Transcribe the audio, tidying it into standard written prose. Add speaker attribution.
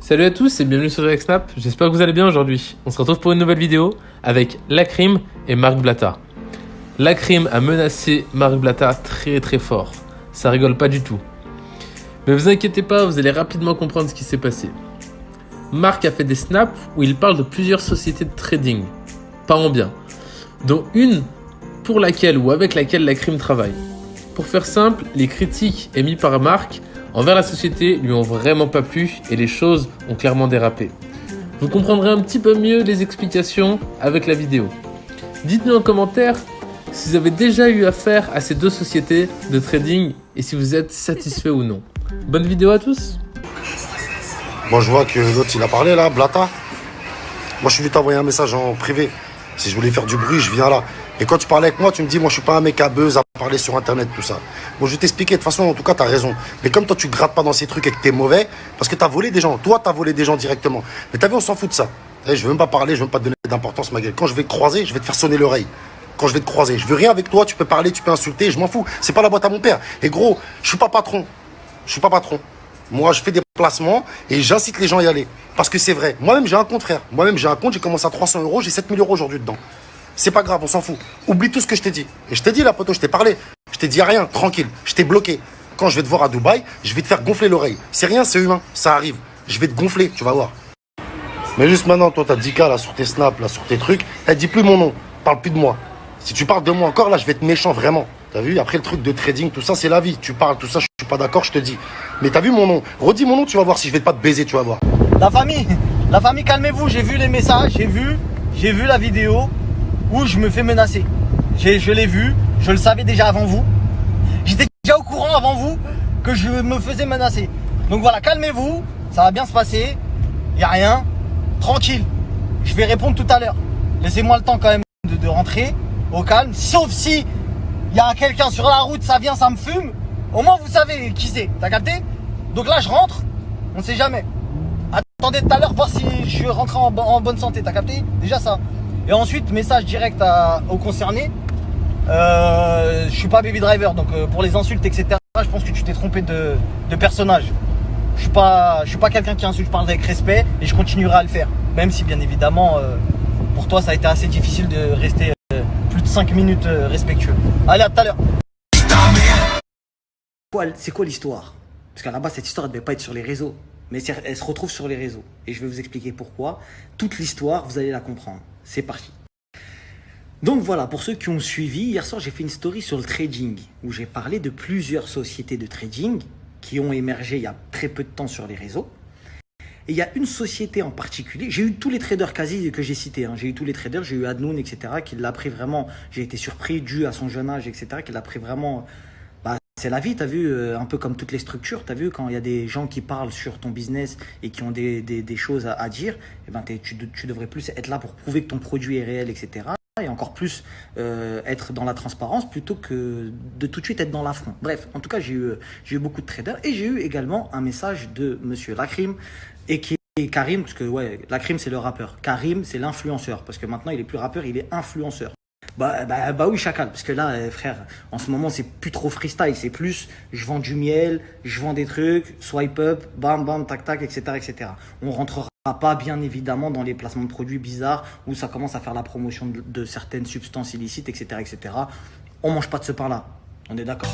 Speaker 1: Salut à tous et bienvenue sur Snap, j'espère que vous allez bien aujourd'hui. On se retrouve pour une nouvelle vidéo avec Lakrim et Marc Blatta. Lakrim a menacé Marc Blatta très fort, ça rigole pas du tout. Mais vous inquiétez pas, vous allez rapidement comprendre ce qui s'est passé. Marc a fait des snaps où il parle de plusieurs sociétés de trading, pas en bien, dont une pour laquelle ou avec laquelle Lakrim travaille. Pour faire simple, les critiques émises par Marc envers la société lui ont vraiment pas plu et les choses ont clairement dérapé. Vous comprendrez un petit peu mieux les explications avec la vidéo. Dites-nous en commentaire si vous avez déjà eu affaire à ces deux sociétés de trading et si vous êtes satisfait ou non. Bonne vidéo à tous.
Speaker 2: Moi je vois que l'autre il a parlé là, Blatta. Moi je suis venu t'envoyer un message en privé. Si je voulais faire du bruit, je viens là. Et quand tu parlais avec moi, tu me dis, moi je suis pas un mec à buzz à parler sur internet, tout ça. Bon, je vais t'expliquer, de toute façon, en tout cas, t'as raison. Mais comme toi, tu grattes pas dans ces trucs et que t'es mauvais, parce que t'as volé des gens. Toi, t'as volé des gens directement. Mais t'as vu, on s'en fout de ça. Et je veux même pas parler, je veux même pas te donner d'importance, ma gueule. Quand je vais te croiser, je vais te faire sonner l'oreille. Quand je vais te croiser, je veux rien avec toi, tu peux parler, tu peux insulter, je m'en fous. C'est pas la boîte à mon père. Et gros, je suis pas patron. Je suis pas patron. Moi, je fais des placements et j'incite les gens à y aller. Parce que c'est vrai. Moi-même, j'ai un compte, frère. Moi-même, j'ai un compte, j'ai commencé à 300 €, j'ai 7 000 € aujourd'hui dedans. C'est pas grave, on s'en fout. Oublie tout ce que je t'ai dit. Et je t'ai dit là, poto, je t'ai parlé. Je t'ai dit rien, tranquille. Je t'ai bloqué. Quand je vais te voir à Dubaï, je vais te faire gonfler l'oreille. C'est rien, c'est humain. Ça arrive. Je vais te gonfler, tu vas voir. Mais juste maintenant, toi, t'as 10K là sur tes snaps, là sur tes trucs. Dis plus mon nom. Parle plus de moi. Si tu parles de moi encore, là, je vais être méchant, vraiment. T'as vu? Après le truc de trading, tout ça, c'est la vie. Tu parles, tout ça, je suis pas d'accord, je te dis. Mais t'as vu mon nom? Redis mon nom, tu vas voir si je vais pas te baiser, tu vas voir.
Speaker 3: La famille, calmez-vous. J'ai vu les messages, j'ai vu la vidéo où je me fais menacer. Je l'ai vu, je le savais déjà avant vous. J'étais déjà au courant avant vous que je me faisais menacer. Donc voilà, calmez-vous, ça va bien se passer. Il n'y a rien, tranquille. Je vais répondre tout à l'heure. Laissez-moi le temps quand même de rentrer au calme. Sauf si il y a quelqu'un sur la route, ça vient, ça me fume. Au moins vous savez qui c'est, t'as capté? Donc là je rentre, on ne sait jamais. Attendez tout à l'heure voir si je suis rentré en bonne santé, t'as capté? Déjà ça. Et ensuite, message direct aux concernés. Je suis pas baby driver, donc pour les insultes, etc., je pense que tu t'es trompé de personnage. Je suis pas quelqu'un qui insulte, je parle avec respect et je continuerai à le faire. Même si, bien évidemment, pour toi, ça a été assez difficile de rester plus de 5 minutes respectueux. Allez, à tout à l'heure. C'est quoi l'histoire? Parce qu'à la base, cette histoire ne devait pas être sur les réseaux. Mais elle se retrouve sur les réseaux. Et je vais vous expliquer pourquoi. Toute l'histoire, vous allez la comprendre. C'est parti. Donc voilà, pour ceux qui ont suivi, hier soir, j'ai fait une story sur le trading, où j'ai parlé de plusieurs sociétés de trading qui ont émergé il y a très peu de temps sur les réseaux. Et il y a une société en particulier, j'ai eu tous les traders quasi que j'ai cités, hein. J'ai eu tous les traders, j'ai eu Adnoun, etc., qui l'a pris vraiment, j'ai été surpris, dû à son jeune âge, etc., qui l'a pris vraiment... C'est la vie, tu as vu, un peu comme toutes les structures, tu as vu, quand il y a des gens qui parlent sur ton business et qui ont des choses à dire, eh ben tu devrais plus être là pour prouver que ton produit est réel, etc. Et encore plus être dans la transparence plutôt que de tout de suite être dans l'affront. Bref, en tout cas, j'ai eu beaucoup de traders et j'ai eu également un message de monsieur Lakrim et qui est Karim, parce que ouais, Lakrim c'est le rappeur, Karim c'est l'influenceur, parce que maintenant il est plus rappeur, il est influenceur. Bah oui, chacal, parce que là, frère, en ce moment, c'est plus trop freestyle, c'est plus je vends du miel, je vends des trucs, swipe up, bam, bam, tac, tac, etc., etc. On rentrera pas, bien évidemment, dans les placements de produits bizarres où ça commence à faire la promotion de certaines substances illicites, etc., etc. On mange pas de ce pain-là, on est d'accord.